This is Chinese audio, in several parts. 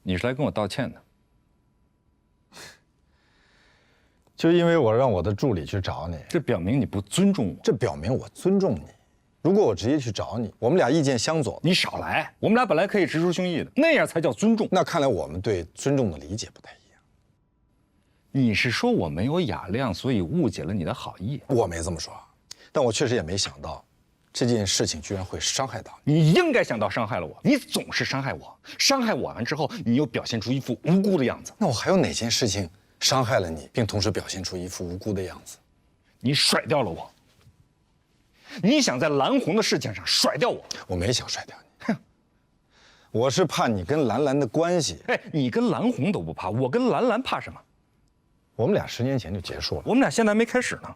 你是来跟我道歉的。就因为我让我的助理去找你，这表明你不尊重我。这表明我尊重你。如果我直接去找你，我们俩意见相左，你少来，我们俩本来可以直抒胸臆的，那样才叫尊重。那看来我们对尊重的理解不太一样。你是说我没有雅量，所以误解了你的好意？我没这么说，但我确实也没想到，这件事情居然会伤害到你。你应该想到伤害了我，你总是伤害我，伤害我完之后，你又表现出一副无辜的样子。那我还有哪件事情伤害了你，并同时表现出一副无辜的样子？你甩掉了我，你想在蓝红的事情上甩掉我？我没想甩掉你，哼，我是怕你跟兰兰的关系。哎，你跟蓝红都不怕，我跟兰兰怕什么？我们俩10年前就结束了，我们俩现在还没开始呢。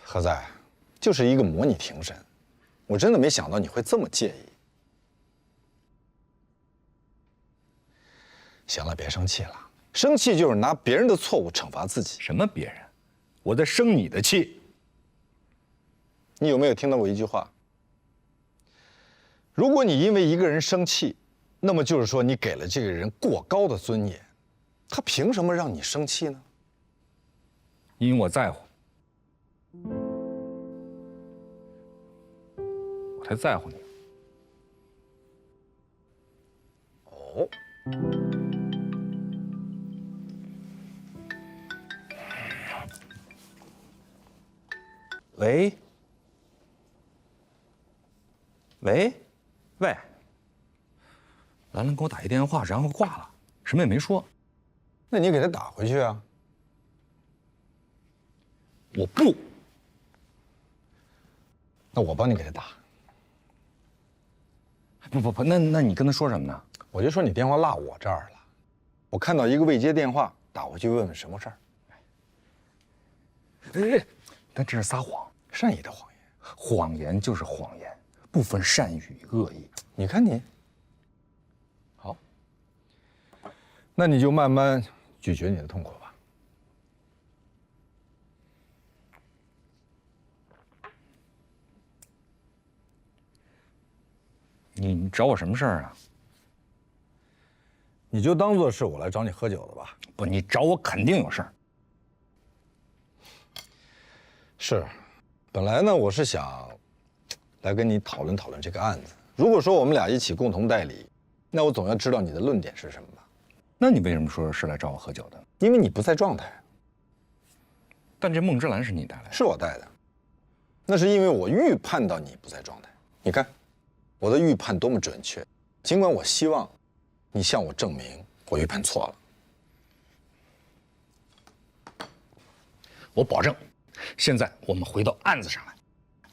何在，就是一个模拟庭审，我真的没想到你会这么介意。行了，别生气了，生气就是拿别人的错误惩罚自己。什么别人？我在生你的气。你有没有听到过一句话？如果你因为一个人生气，那么就是说你给了这个人过高的尊严，他凭什么让你生气呢？因为我在乎，我才在乎你。哦。喂，喂，喂，兰兰给我打一电话，然后挂了，什么也没说。那你给他打回去啊。我不。那我帮你给他打。不，那你跟他说什么呢？我就说你电话落我这儿了，我看到一个未接电话，打回去问问什么事儿。哎，但这是撒谎，善意的谎言。谎言就是谎言，不分善意与恶意。你看你，好，那你就慢慢咀嚼你的痛苦吧。你找我什么事儿啊？你就当做是我来找你喝酒的吧。不，你找我肯定有事儿。是，本来呢，我是想来跟你讨论讨论这个案子。如果说我们俩一起共同代理，那我总要知道你的论点是什么吧？那你为什么说是来找我喝酒的？因为你不在状态。但这孟芝兰是你带来的，是我带的，那是因为我预判到你不在状态。你看，我的预判多么准确，尽管我希望你向我证明我预判错了。我保证。现在我们回到案子上来。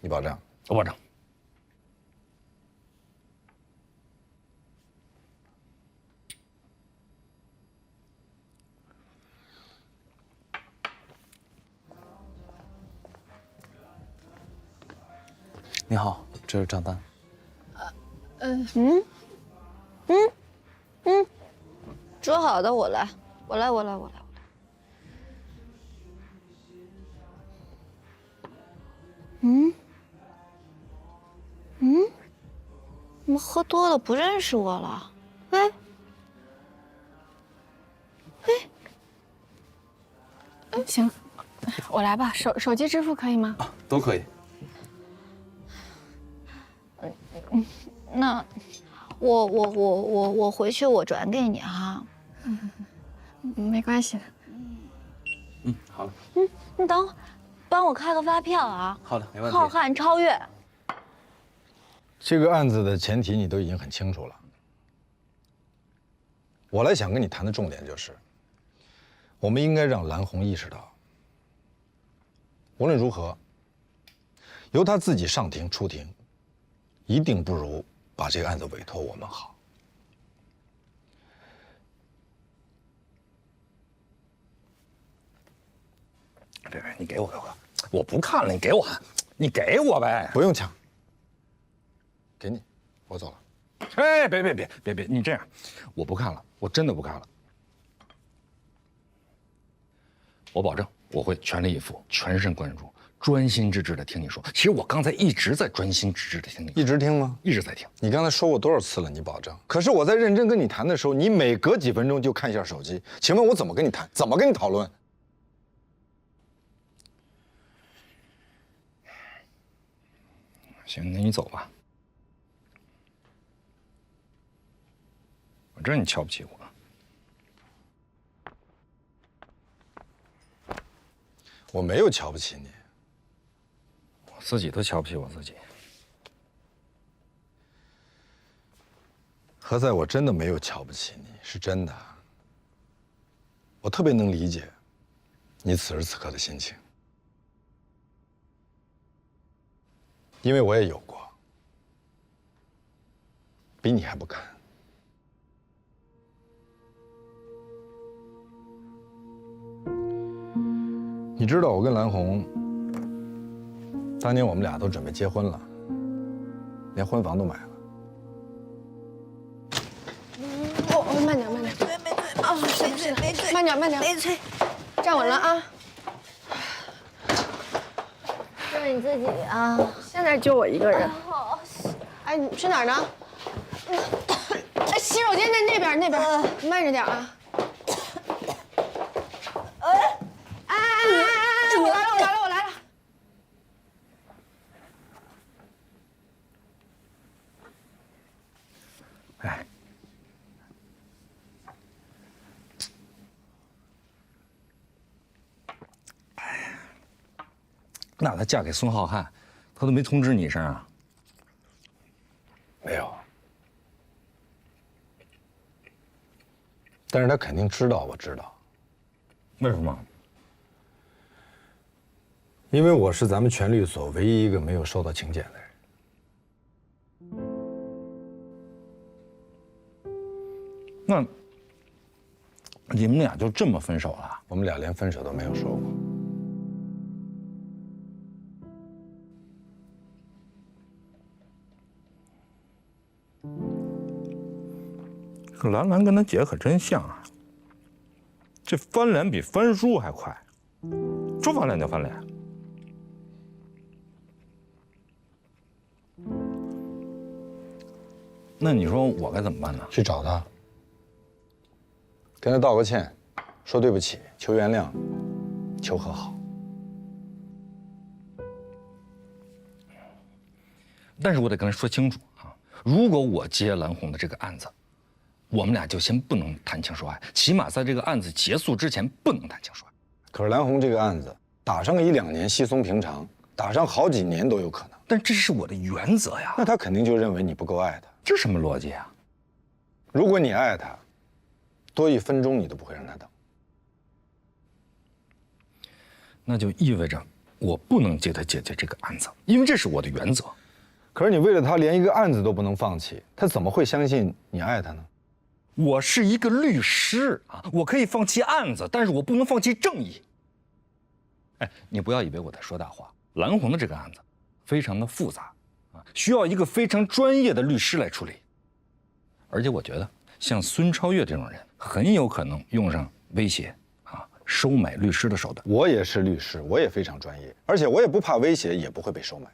你保证？我保证。你好，这是账单。说好的，我来。怎么喝多了不认识我了？行，我来吧。手机支付可以吗？啊，都可以。那我回去我转给你哈。没关系的。好了。你等会儿，帮我开个发票啊。好的，没问题。浩瀚超越。这个案子的前提你都已经很清楚了。我来想跟你谈的重点就是，我们应该让蓝红意识到，无论如何，由他自己上庭出庭，一定不如把这个案子委托我们好。别，你给我，我不看了，你给我，你给我呗。不用抢，给你，我走了。哎，别，你这样，我不看了，我真的不看了。我保证我会全力以赴，全神贯注，专心致志的听你说。其实我刚才一直在专心致志的听你说，一直听吗？一直在听。你刚才说过多少次了？你保证？可是我在认真跟你谈的时候，你每隔几分钟就看一下手机。请问我怎么跟你谈？怎么跟你讨论？行，那你走吧。我知道你瞧不起我。我没有瞧不起你，我自己都瞧不起我自己。何在，我真的没有瞧不起你，是真的。我特别能理解你此时此刻的心情，因为我也有过，比你还不堪。你知道我跟蓝红，当年我们俩都准备结婚了，连婚房都买了。哦，慢点，慢点。啊，是的，是的，慢点，慢点。没催，站稳了啊。就是你自己啊。现在就我一个人。哎，你去哪儿呢？哎，洗手间在那边，那边。慢着点啊。我来了。哎，那她嫁给孙浩瀚，她都没通知你一声啊？没有，但是他肯定知道，我知道，为什么？因为我是咱们全律所唯一一个没有收到请柬的人。那你们俩就这么分手了？我们俩连分手都没有说过。兰兰跟她姐可真像啊，这翻脸比翻书还快，说翻脸就翻脸。那你说我该怎么办呢？去找他，跟他道个歉，说对不起，求原谅，求和好。但是我得跟他说清楚啊，如果我接蓝红的这个案子，我们俩就先不能谈情说爱，起码在这个案子结束之前不能谈情说爱。可是蓝红这个案子打上个1-2年稀松平常，打上好几年都有可能。但这是我的原则呀。那他肯定就认为你不够爱他。这什么逻辑啊？如果你爱他，多1分钟你都不会让他等。那就意味着我不能接他姐姐这个案子，因为这是我的原则。可是你为了他连一个案子都不能放弃，他怎么会相信你爱他呢？我是一个律师啊，我可以放弃案子，但是我不能放弃正义。哎，你不要以为我在说大话。蓝红的这个案子非常的复杂啊，需要一个非常专业的律师来处理。而且我觉得，像孙超越这种人，很有可能用上威胁啊、收买律师的手段。我也是律师，我也非常专业，而且我也不怕威胁，也不会被收买。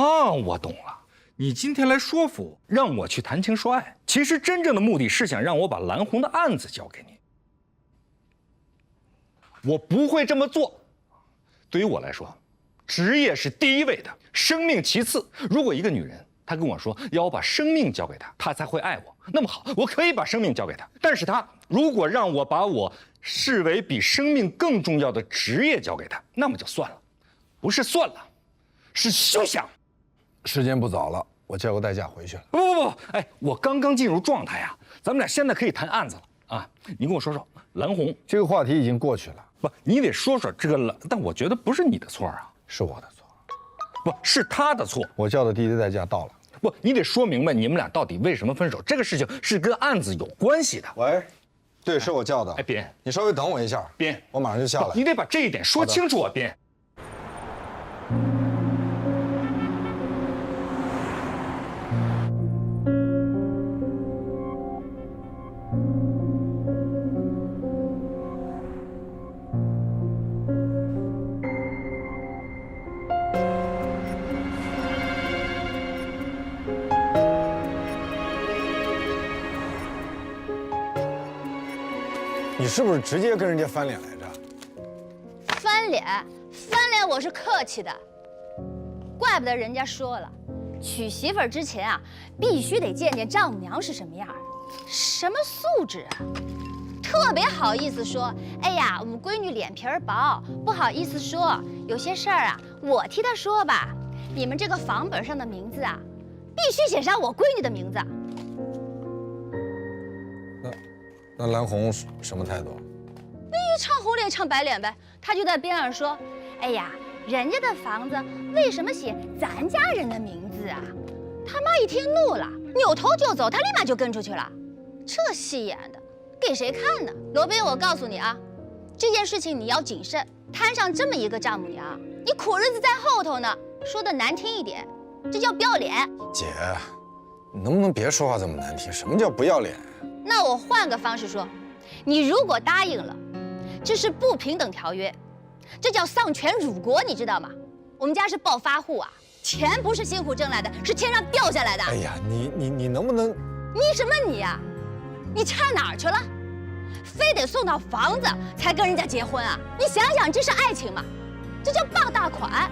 啊，我懂了。你今天来说服让我去谈情说爱，其实真正的目的是想让我把蓝红的案子交给你。我不会这么做。对于我来说，职业是第一位的，生命其次。如果一个女人她跟我说要我把生命交给她，她才会爱我，那么好，我可以把生命交给她。但是她如果让我把我视为比生命更重要的职业交给她，那么就算了，不是算了，是休想。时间不早了，我叫个代驾回去了。不，哎，我刚刚进入状态呀，咱们俩现在可以谈案子了啊！你跟我说说，蓝红这个话题已经过去了。不，你得说说这个蓝，但我觉得不是你的错啊，是我的错，不是他的错。我叫的滴滴代驾到了。不，你得说明白你们俩到底为什么分手，这个事情是跟案子有关系的。喂，对，是我叫的。哎，斌，你稍微等我一下，斌，我马上就下来。你得把这一点说清楚啊，斌。你是不是直接跟人家翻脸来着？翻脸，翻脸，我是客气的。怪不得人家说了，娶媳妇儿之前啊，必须得见见丈母娘是什么样，什么素质啊。特别好意思说，哎呀，我们闺女脸皮儿薄，不好意思说，有些事儿啊，我替她说吧。你们这个房本上的名字啊，必须写上我闺女的名字。那蓝红什么态度？一唱红脸唱白脸呗。她就在边上说，哎呀，人家的房子为什么写咱家人的名字啊？他妈一听怒了，扭头就走，他立马就跟出去了。这戏演的，给谁看呢？罗宾，我告诉你啊，这件事情你要谨慎。摊上这么一个丈母娘，你苦日子在后头呢。说的难听一点，这叫不要脸。姐，你能不能别说话这么难听？什么叫不要脸？那我换个方式说，你如果答应了，这是不平等条约，这叫丧权辱国，你知道吗？我们家是暴发户啊，钱不是辛苦挣来的，是天上掉下来的。哎呀，你能不能？你什么你呀？你差哪儿去了？非得送到房子才跟人家结婚啊？你想想，这是爱情吗？这叫傍大款。